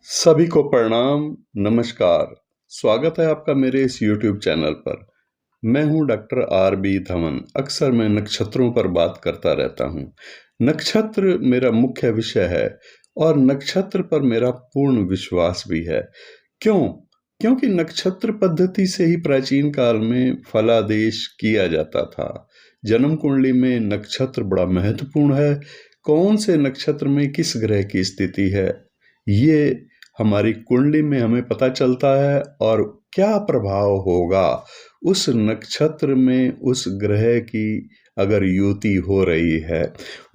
सभी को प्रणाम, नमस्कार। स्वागत है आपका मेरे इस YouTube चैनल पर। मैं हूं डॉक्टर आर.बी. धवन। अक्सर मैं नक्षत्रों पर बात करता रहता हूं। नक्षत्र मेरा मुख्य विषय है और नक्षत्र पर मेरा पूर्ण विश्वास भी है। क्यों? क्योंकि नक्षत्र पद्धति से ही प्राचीन काल में फलादेश किया जाता था। जन्म कुंडली में नक्षत्र बड़ा महत्वपूर्ण है। कौन से नक्षत्र में किस ग्रह की स्थिति है, ये हमारी कुंडली में हमें पता चलता है और क्या प्रभाव होगा उस नक्षत्र में उस ग्रह की अगर युति हो रही है,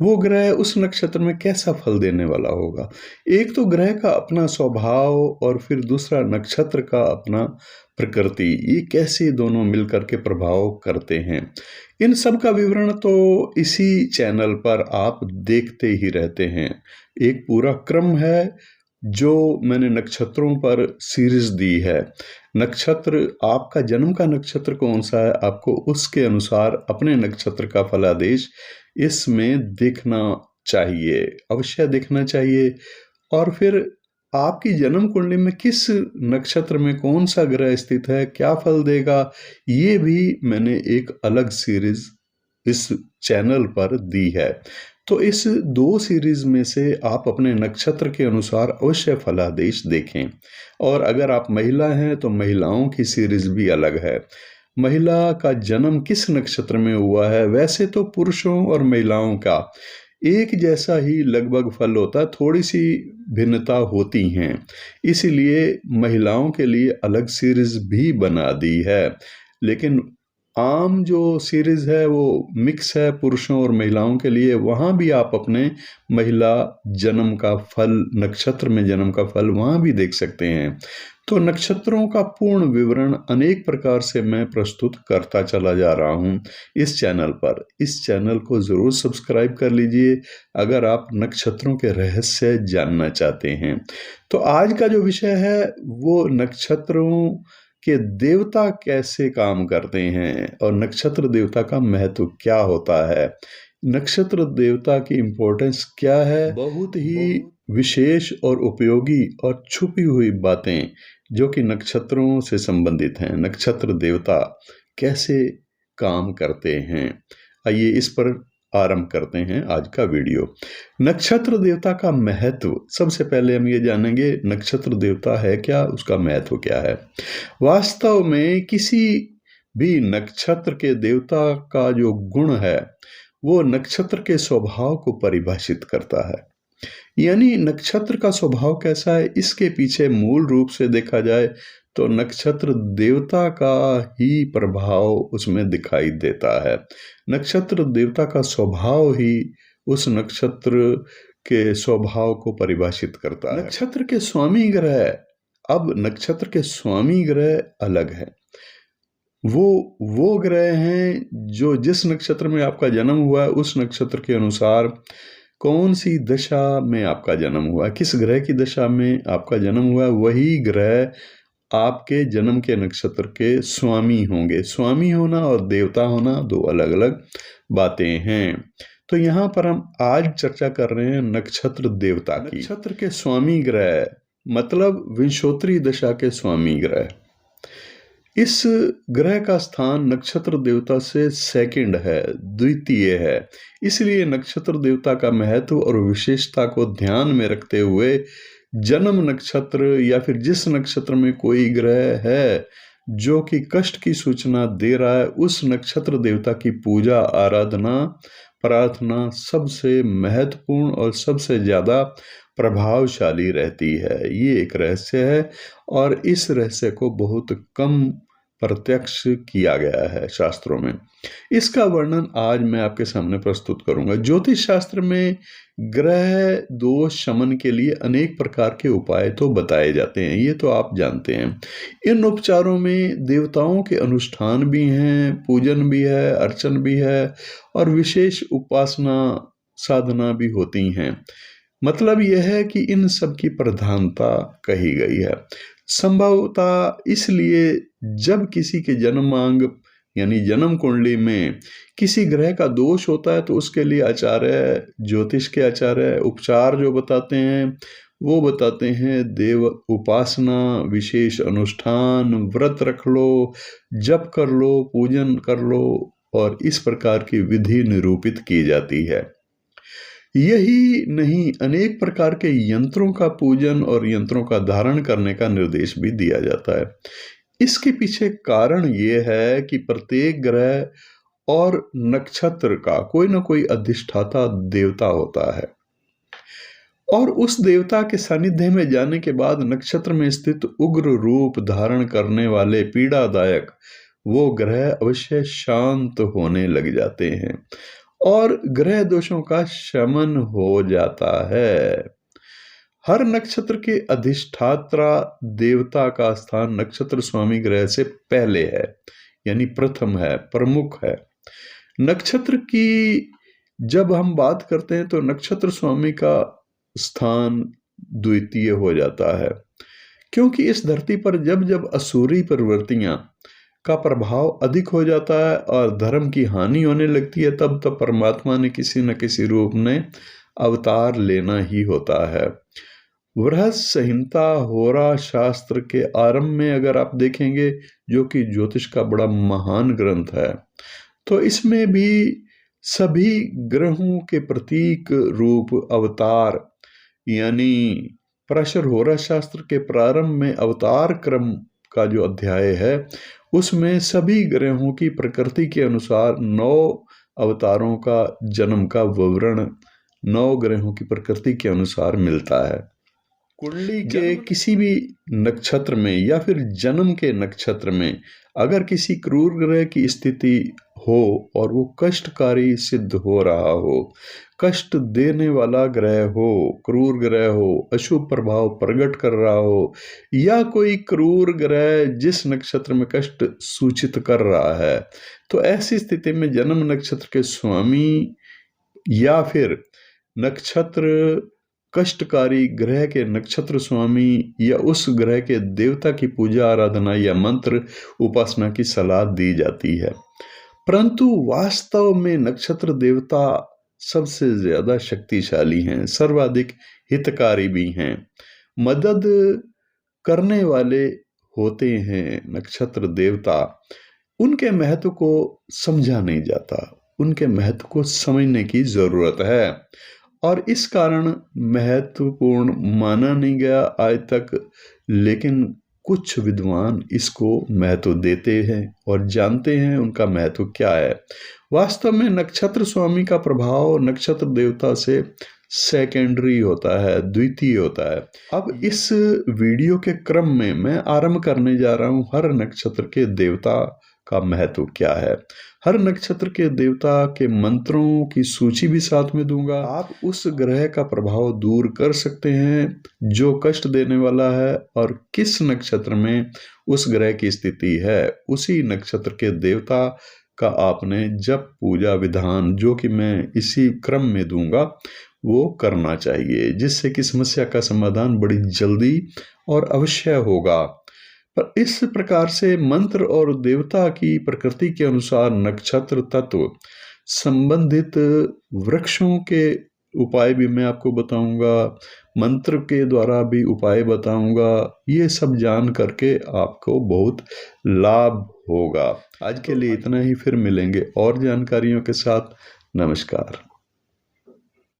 वो ग्रह उस नक्षत्र में कैसा फल देने वाला होगा। एक तो ग्रह का अपना स्वभाव और फिर दूसरा नक्षत्र का अपना प्रकृति, ये कैसे दोनों मिलकर के प्रभाव करते हैं। इन सब का विवरण तो इसी चैनल पर आप देखते ही रहते हैं। एक पूरा क्रम है जो मैंने नक्षत्रों पर सीरीज दी है। नक्षत्र, आपका जन्म का नक्षत्र कौन सा है, आपको उसके अनुसार अपने नक्षत्र का फलादेश इसमें देखना चाहिए, अवश्य देखना चाहिए। और फिर आपकी जन्म कुंडली में किस नक्षत्र में कौन सा ग्रह स्थित है, क्या फल देगा, ये भी मैंने एक अलग सीरीज इस चैनल पर दी है। तो इस दो सीरीज में से आप अपने नक्षत्र के अनुसार अवश्य फलादेश देखें। और अगर आप महिला हैं तो महिलाओं की सीरीज भी अलग है। महिला का जन्म किस नक्षत्र में हुआ है, वैसे तो पुरुषों और महिलाओं का एक जैसा ही लगभग फल होता है, थोड़ी सी भिन्नता होती हैं, इसीलिए महिलाओं के लिए अलग सीरीज भी बना दी है। लेकिन आम जो सीरीज है वो मिक्स है पुरुषों और महिलाओं के लिए। वहाँ भी आप अपने महिला जन्म का फल, नक्षत्र में जन्म का फल वहाँ भी देख सकते हैं। तो नक्षत्रों का पूर्ण विवरण अनेक प्रकार से मैं प्रस्तुत करता चला जा रहा हूँ इस चैनल पर। इस चैनल को ज़रूर सब्सक्राइब कर लीजिए अगर आप नक्षत्रों के रहस्य जानना चाहते हैं। तो आज का जो विषय है वो नक्षत्रों कि देवता कैसे काम करते हैं और नक्षत्र देवता का महत्व क्या होता है, नक्षत्र देवता की इम्पोर्टेंस क्या है। बहुत ही विशेष और उपयोगी और छुपी हुई बातें जो कि नक्षत्रों से संबंधित हैं, नक्षत्र देवता कैसे काम करते हैं। आइए इस पर आरंभ करते हैं आज का वीडियो। नक्षत्र देवता का महत्व, सबसे पहले हम ये जानेंगे नक्षत्र देवता है क्या, उसका महत्व क्या है। वास्तव में किसी भी नक्षत्र के देवता का जो गुण है वो नक्षत्र के स्वभाव को परिभाषित करता है। यानी नक्षत्र का स्वभाव कैसा है, इसके पीछे मूल रूप से देखा जाए तो नक्षत्र देवता का ही प्रभाव उसमें दिखाई देता है। नक्षत्र देवता का स्वभाव ही उस नक्षत्र के स्वभाव को परिभाषित करता है। नक्षत्र के स्वामी ग्रह, अब नक्षत्र के स्वामी ग्रह अलग है। वो ग्रह हैं जो जिस नक्षत्र में आपका जन्म हुआ है उस नक्षत्र के अनुसार कौन सी दशा में आपका जन्म हुआ है, किस ग्रह की दशा में आपका जन्म हुआ है, वही ग्रह आपके जन्म के नक्षत्र के स्वामी होंगे। स्वामी होना और देवता होना दो अलग अलग बातें हैं। तो यहाँ पर हम आज चर्चा कर रहे हैं नक्षत्र देवता की। नक्षत्र के स्वामी ग्रह मतलब विंशोत्तरी दशा के स्वामी ग्रह। इस ग्रह का स्थान नक्षत्र देवता से सेकंड है, द्वितीय है। इसलिए नक्षत्र देवता का महत्व और विशेषता को ध्यान में रखते हुए जन्म नक्षत्र या फिर जिस नक्षत्र में कोई ग्रह है जो कि कष्ट की सूचना दे रहा है, उस नक्षत्र देवता की पूजा, आराधना, प्रार्थना सबसे महत्वपूर्ण और सबसे ज़्यादा प्रभावशाली रहती है। ये एक रहस्य है और इस रहस्य को बहुत कम प्रत्यक्ष किया गया है शास्त्रों में। इसका वर्णन आज मैं आपके सामने प्रस्तुत करूंगा। ज्योतिष शास्त्र में ग्रह दोष शमन के लिए अनेक प्रकार के उपाय तो बताए जाते हैं, ये तो आप जानते हैं। इन उपचारों में देवताओं के अनुष्ठान भी हैं, पूजन भी है, अर्चन भी है और विशेष उपासना साधना भी होती हैं। मतलब यह है कि इन सब की प्रधानता कही गई है। संभवतः इसलिए जब किसी के जन्मांग यानी जन्म कुंडली में किसी ग्रह का दोष होता है तो उसके लिए आचार्य, ज्योतिष के आचार्य उपचार जो बताते हैं वो बताते हैं देव उपासना, विशेष अनुष्ठान, व्रत रख लो, जप कर लो, पूजन कर लो, और इस प्रकार की विधि निरूपित की जाती है। यही नहीं, अनेक प्रकार के यंत्रों का पूजन और यंत्रों का धारण करने का निर्देश भी दिया जाता है। इसके पीछे कारण ये है कि प्रत्येक ग्रह और नक्षत्र का कोई ना कोई अधिष्ठाता देवता होता है, और उस देवता के सानिध्य में जाने के बाद नक्षत्र में स्थित उग्र रूप धारण करने वाले पीड़ादायक वो ग्रह अवश्य शांत होने लग जाते हैं और ग्रह दोषों का शमन हो जाता है। हर नक्षत्र के अधिष्ठात्रा देवता का स्थान नक्षत्र स्वामी ग्रह से पहले है, यानी प्रथम है, प्रमुख है। नक्षत्र की जब हम बात करते हैं तो नक्षत्र स्वामी का स्थान द्वितीय हो जाता है, क्योंकि इस धरती पर जब जब असुरी प्रवृत्तियां का प्रभाव अधिक हो जाता है और धर्म की हानि होने लगती है, तब तब परमात्मा ने किसी न किसी रूप में अवतार लेना ही होता है। बृहद संहिता होरा शास्त्र के आरंभ में अगर आप देखेंगे, जो कि ज्योतिष का बड़ा महान ग्रंथ है, तो इसमें भी सभी ग्रहों के प्रतीक रूप अवतार, यानी पराशर होरा शास्त्र के प्रारंभ में अवतार क्रम का जो अध्याय है, उसमें सभी ग्रहों की प्रकृति के अनुसार 9 अवतारों का जन्म का विवरण 9 ग्रहों की प्रकृति के अनुसार मिलता है। कुंडली के किसी भी नक्षत्र में या फिर जन्म के नक्षत्र में अगर किसी क्रूर ग्रह की स्थिति हो और वो कष्टकारी सिद्ध हो रहा हो, कष्ट देने वाला ग्रह हो, क्रूर ग्रह हो, अशुभ प्रभाव प्रकट कर रहा हो, या कोई क्रूर ग्रह जिस नक्षत्र में कष्ट सूचित कर रहा है, तो ऐसी स्थिति में जन्म नक्षत्र के स्वामी या फिर नक्षत्र कष्टकारी ग्रह के नक्षत्र स्वामी या उस ग्रह के देवता की पूजा आराधना या मंत्र उपासना की सलाह दी जाती है। परंतु वास्तव में नक्षत्र देवता सबसे ज्यादा शक्तिशाली हैं, सर्वाधिक हितकारी भी हैं, मदद करने वाले होते हैं। नक्षत्र देवता, उनके महत्व को समझा नहीं जाता, उनके महत्व को समझने की जरूरत है और इस कारण महत्वपूर्ण माना नहीं गया आज तक, लेकिन कुछ विद्वान इसको महत्व देते हैं और जानते हैं उनका महत्व क्या है। वास्तव में नक्षत्र स्वामी का प्रभाव नक्षत्र देवता से सेकेंडरी होता है, द्वितीय होता है। अब इस वीडियो के क्रम में मैं आरंभ करने जा रहा हूं हर नक्षत्र के देवता का महत्व क्या है। हर नक्षत्र के देवता के मंत्रों की सूची भी साथ में दूंगा। आप उस ग्रह का प्रभाव दूर कर सकते हैं जो कष्ट देने वाला है, और किस नक्षत्र में उस ग्रह की स्थिति है, उसी नक्षत्र के देवता का आपने जप पूजा विधान, जो कि मैं इसी क्रम में दूंगा, वो करना चाहिए, जिससे कि समस्या का समाधान बड़ी जल्दी और अवश्य होगा। पर इस प्रकार से मंत्र और देवता की प्रकृति के अनुसार नक्षत्र तत्व संबंधित वृक्षों के उपाय भी मैं आपको बताऊंगा, मंत्र के द्वारा भी उपाय बताऊंगा। ये सब जान करके आपको बहुत लाभ होगा। आज के लिए इतना ही, फिर मिलेंगे और जानकारियों के साथ। नमस्कार।